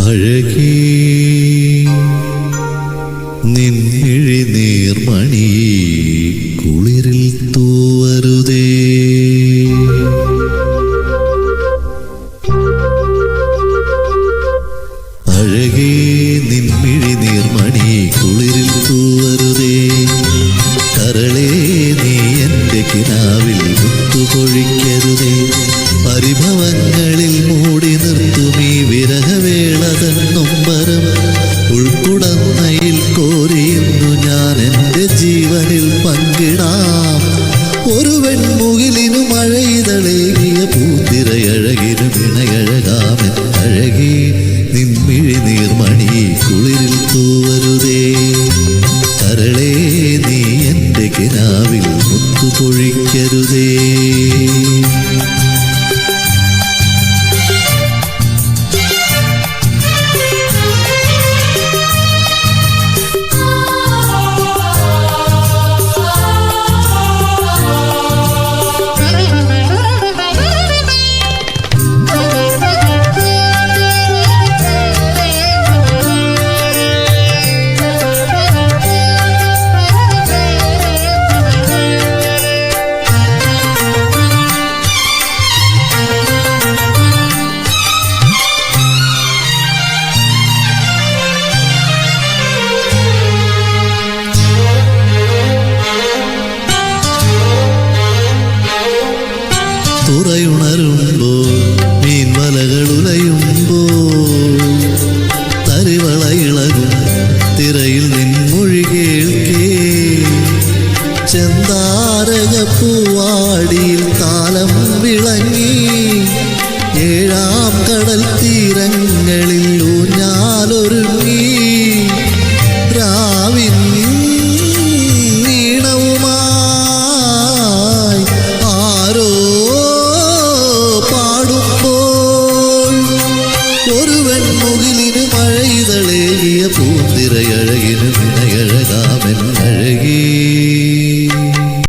അഴകേ നിൻമിഴി നീർമണി കുളിരിൽ തൂവരുതേ. അഴകേ നിൻമിഴി നീർമണി കുളിരിൽ തൂവരുതേ. കരളേ നീ എൻ്റെ കിനാവിൽ മുത്തുപൊഴിക്കരുതേ. പരിഭവങ്ങളിൽ മൂടി നിർത്തുമീ വിരഹവേളതൻ നൊമ്പരം. ഉൾക്കുടന്നയിൽ കോരിയുന്നു ഞാൻ എൻ്റെ ജീവനിൽ പങ്കിടാം. ഒരു വെൺമുകിലിനു മഴയിതളേകിയ പൂത്തിരയഴകിനും ഇണയഴകാമെൻ അഴകേ നിൻമിഴി നീർമണി കുളിരിൽ തൂവരുതേ. കരളേ നീ എൻ്റെ കിനാവിൽ മുത്തുപൊഴിക്കരുതേ. തുറയുണരുമ്പോൾ മീൻവലകൾ ഉലയുമ്പോൾ തരിവളയിളകും തിരയിൽ നിൻമൊഴി കേൾക്കേ. ചെന്താരകപ്പൂവാടിയിൽ താലം വിളങ്ങി ഏഴാം കടൽ തീരങ്ങളിൽ ഊഞ്ഞാലൊരുങ്ങി. രാവിൻ നീണവുമായി ആരോ ഒരു വെൺമുകിലിന് മഴയിതളേകിയ പൂന്തിരയഴകിനും ഇണയഴകാമെൻ